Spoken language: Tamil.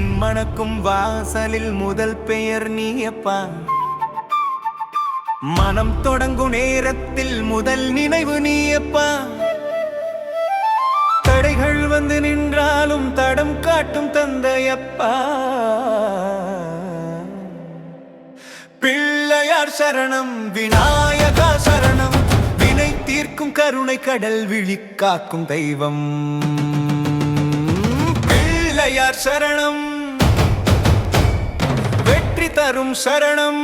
மண் மணக்கும் வாசலில் முதல் பெயர் நீயப்பா. மனம் தொடங்கும் நேரத்தில் முதல் நினைவு நீயப்பா. தடைகள் வந்து நின்றாலும் தடம் காட்டும் தந்தையப்பா. பிள்ளையார் சரணம், விநாயகா சரணம், வினை தீர்க்கும் கருணை கடல் விழி காக்கும் தெய்வம். பிள்ளையார் சரணம், வெற்றி தரும் சரணம்.